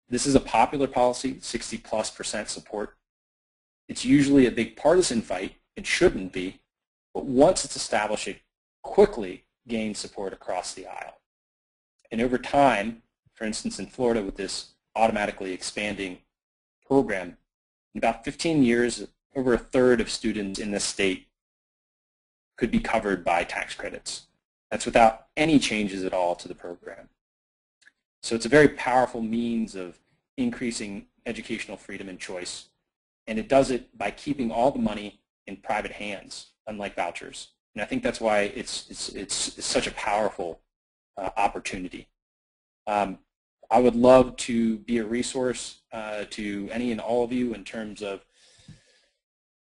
This is a popular policy, 60+% support. It's usually a big partisan fight. It shouldn't be, but once it's established, it quickly gains support across the aisle. And over time, for instance, in Florida with this automatically expanding program, in about 15 years, over a third of students in this state could be covered by tax credits. That's without any changes at all to the program. So it's a very powerful means of increasing educational freedom and choice, and it does it by keeping all the money in private hands, unlike vouchers. And I think that's why it's such a powerful opportunity. I would love to be a resource to any and all of you in terms of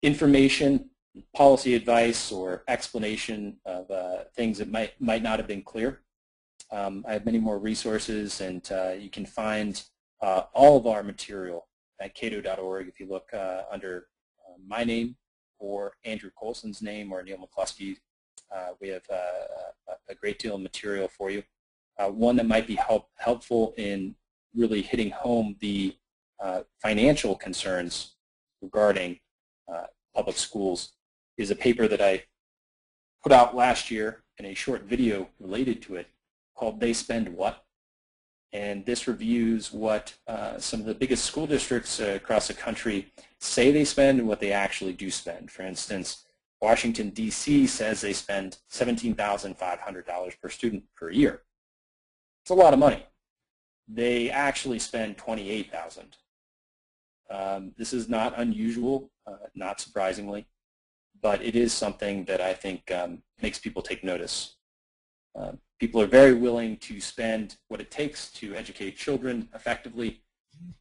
information, policy advice, or explanation of things that might not have been clear. I have many more resources, and you can find all of our material at cato.org if you look under my name or Andrew Colson's name or Neil McCluskey. We have a great deal of material for you. One that might be helpful in really hitting home the financial concerns regarding public schools is a paper that I put out last year and a short video related to it called They Spend What? And this reviews what some of the biggest school districts across the country say they spend and what they actually do spend. For instance, Washington, D.C. says they spend $17,500 per student per year. It's a lot of money. They actually spend $28,000. This is not unusual, not surprisingly, but it is something that I think makes people take notice. People are very willing to spend what it takes to educate children effectively.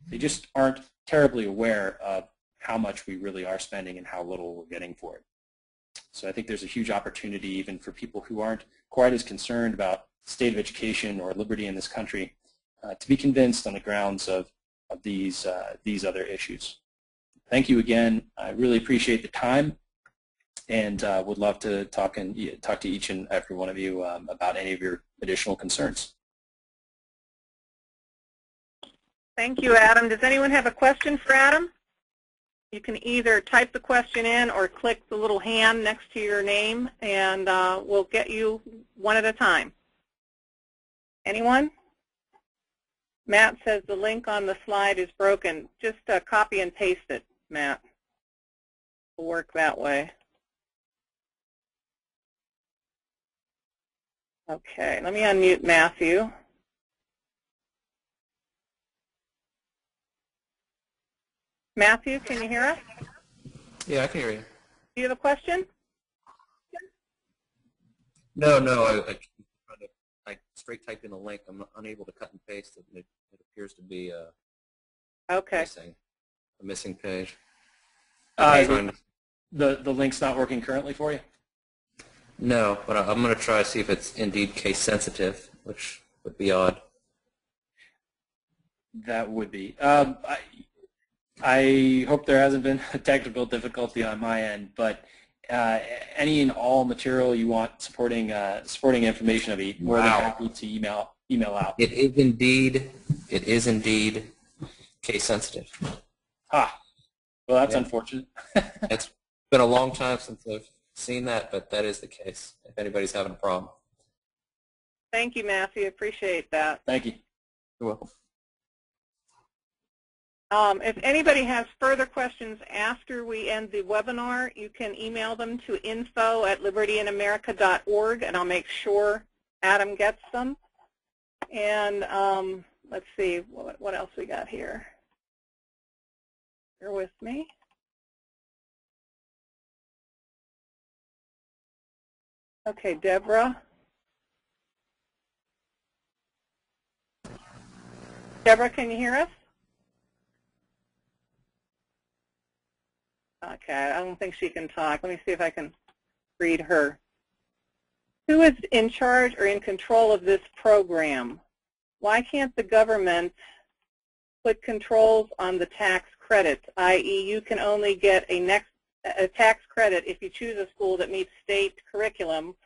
They just aren't terribly aware of how much we really are spending and how little we're getting for it. So I think there's a huge opportunity even for people who aren't quite as concerned about state of education or liberty in this country to be convinced on the grounds of these other issues. Thank you again. I really appreciate the time, and would love to talk to each and every one of you about any of your additional concerns. Thank you, Adam. Does anyone have a question for Adam? You can either type the question in or click the little hand next to your name, and we'll get you one at a time. Anyone? Matt says the link on the slide is broken. Just copy and paste it, Matt. It'll work that way. Okay, let me unmute Matthew. Matthew, can you hear us? Yeah, I can hear you. Do you have a question? No, I straight typed in a link. I'm unable to cut and paste it. It appears to be okay. A missing page. The link's not working currently for you? No, but I'm going to try to see if it's indeed case sensitive, which would be odd. That would be. I hope there hasn't been a technical difficulty on my end, but any and all material you want supporting information, I'd be more than happy to email out. It is indeed case sensitive. Ah, well, that's unfortunate. It's been a long time since I've seen that, but that is the case, if anybody's having a problem. Thank you, Matthew. Appreciate that. Thank you. You're welcome. If anybody has further questions after we end the webinar, you can email them to info@libertyinamerica.org, and I'll make sure Adam gets them. And let's see, what else we got here. Bear with me. Okay, Deborah. Deborah, can you hear us? Okay, I don't think she can talk. Let me see if I can read her. Who is in charge or in control of this program? Why can't the government put controls on the tax credits, i.e. you can only get a tax credit if you choose a school that meets state curriculum,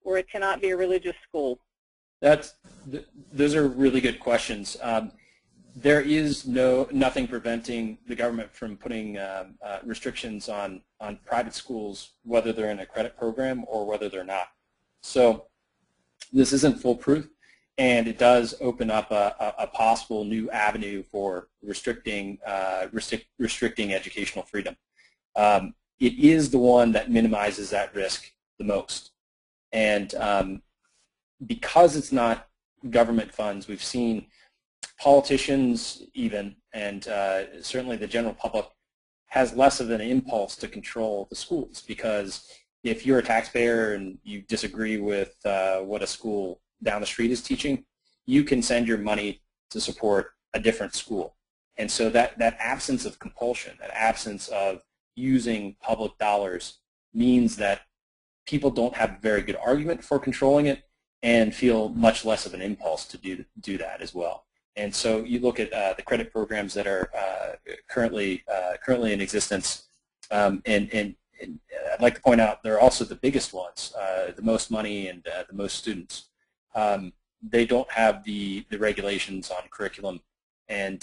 or it cannot be a religious school? Those are really good questions. There is nothing preventing the government from putting restrictions on private schools, whether they're in a credit program or whether they're not. So this isn't foolproof, and it does open up a possible new avenue for restricting educational freedom. It is the one that minimizes that risk the most. And because it's not government funds, we've seen politicians even, and certainly the general public, has less of an impulse to control the schools, because if you're a taxpayer and you disagree with what a school down the street is teaching, you can send your money to support a different school. And so that absence of compulsion, that absence of using public dollars, means that people don't have a very good argument for controlling it and feel much less of an impulse to do that as well. And so you look at the credit programs that are currently in existence, and I'd like to point out they're also the biggest ones, the most money and the most students. They don't have the regulations on curriculum and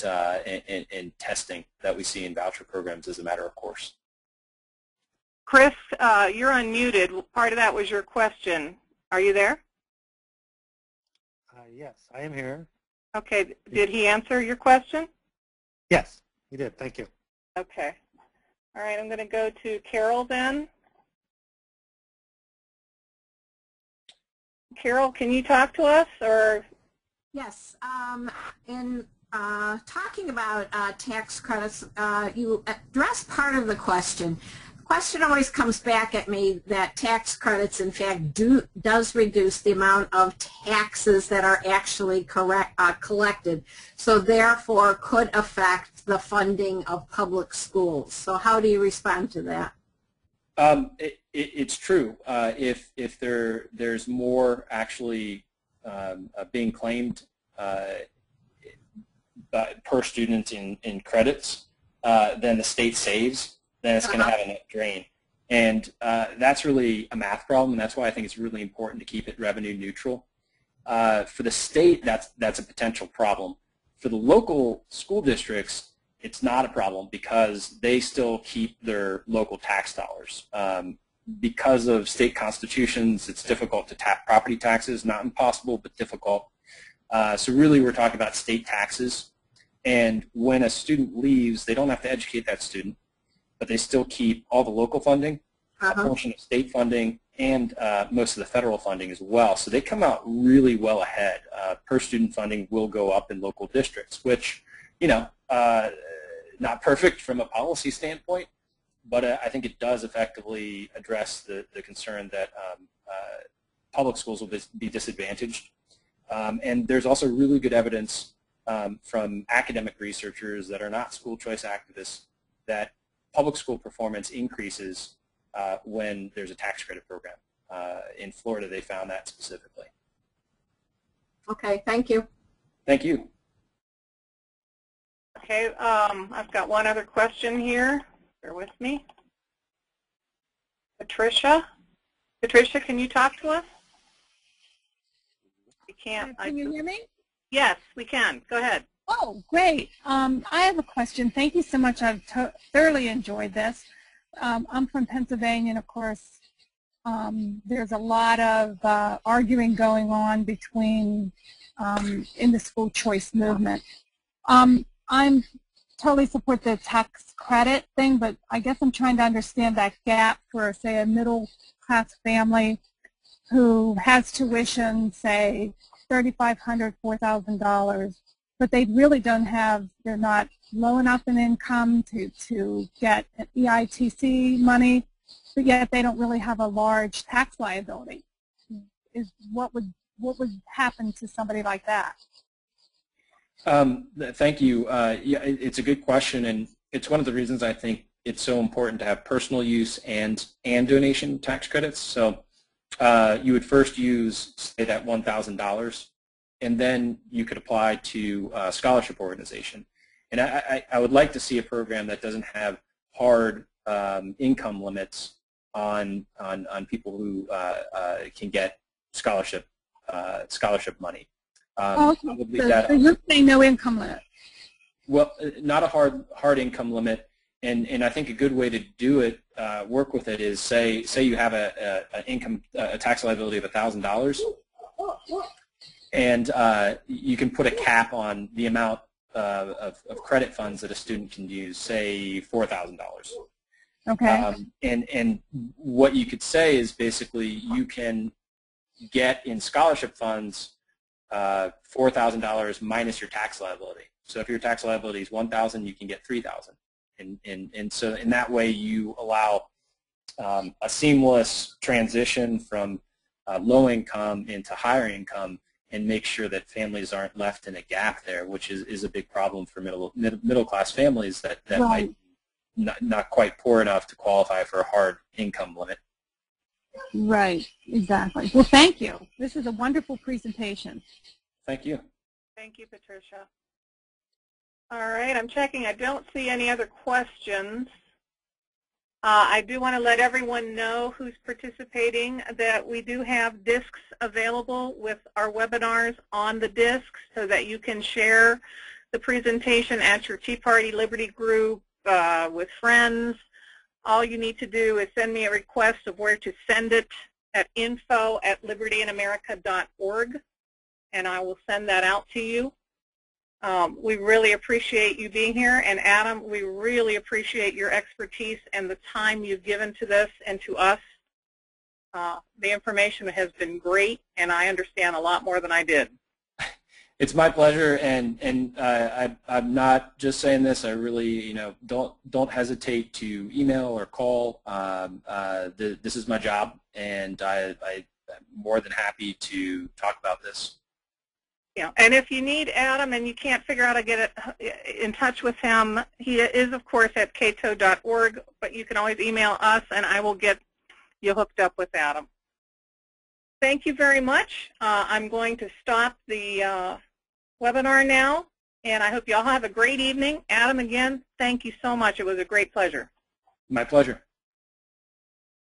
testing that we see in voucher programs as a matter of course. Chris, you're unmuted. Part of that was your question. Are you there? Yes, I am here. Okay. Did he answer your question? Yes, he did. Thank you. Okay. All right. I'm going to go to Carol then. Carol, can you talk to us? Or yes. In talking about tax credits, you addressed part of the question. The question always comes back at me that tax credits, in fact, does reduce the amount of taxes that are actually collected, so therefore could affect the funding of public schools. So how do you respond to that? It's true. If there's more actually being claimed per student in credits, then the state saves, then it's going to have a net drain. And that's really a math problem, and that's why I think it's really important to keep it revenue neutral. For the state, that's a potential problem. For the local school districts, it's not a problem because they still keep their local tax dollars. Because of state constitutions, it's difficult to tap property taxes, not impossible, but difficult. So really we're talking about state taxes. And when a student leaves, they don't have to educate that student, but they still keep all the local funding, a portion of state funding, and most of the federal funding as well. So they come out really well ahead. Per student funding will go up in local districts, which, you know, not perfect from a policy standpoint, but I think it does effectively address the concern that public schools will be disadvantaged. And there's also really good evidence from academic researchers that are not school choice activists that public school performance increases when there's a tax credit program. In Florida, they found that specifically. Okay, thank you. Thank you. okay, I've got one other question here. Bear with me. Patricia? Patricia, can you talk to us? We can't. Can you hear me? Yes, we can. Go ahead. Oh, great. I have a question. Thank you so much. I've thoroughly enjoyed this. I'm from Pennsylvania, and of course, there's a lot of arguing going on between in the school choice movement. I'm totally support the tax credit thing, but I guess I'm trying to understand that gap for, say, a middle-class family who has tuition, say, $3,500, $4,000, but they really don't have, they're not low enough in income to get an EITC money, but yet they don't really have a large tax liability. What would happen to somebody like that? Thank you. Yeah, it's a good question, and it's one of the reasons I think it's so important to have personal use and donation tax credits. So you would first use, say, that $1,000, and then you could apply to a scholarship organization. And I would like to see a program that doesn't have hard income limits on people who can get scholarship money. Okay. So you're saying no income limit? Well, not a hard income limit, and I think a good way to do it, work with it, is say you have a tax liability of $1,000, and you can put a cap on the amount of credit funds that a student can use, say $4,000. Okay. And what you could say is basically you can get in scholarship funds $4,000 minus your tax liability. So if your tax liability is $1,000, you can get $3,000, and so in that way you allow a seamless transition from low income into higher income, and make sure that families aren't left in a gap there, which is a big problem for middle class families that Right. might not quite poor enough to qualify for a hard income limit. Right, exactly. Well, thank you. This is a wonderful presentation. Thank you. Thank you, Patricia. All right, I'm checking. I don't see any other questions. I do want to let everyone know who's participating that we do have discs available with our webinars on the discs so that you can share the presentation at your Tea Party Liberty group with friends. All you need to do is send me a request of where to send it at info@libertyinamerica.org, and I will send that out to you. We really appreciate you being here, and Adam, we really appreciate your expertise and the time you've given to this and to us. The information has been great, and I understand a lot more than I did. It's my pleasure, and I'm not just saying this. I really, don't hesitate to email or call. This is my job, and I'm more than happy to talk about this. Yeah, and if you need Adam and you can't figure out how to get in touch with him, he is, of course, at cato.org, but you can always email us, and I will get you hooked up with Adam. Thank you very much. I'm going to stop the webinar now, and I hope you all have a great evening. Adam, again, thank you so much. It was a great pleasure. My pleasure.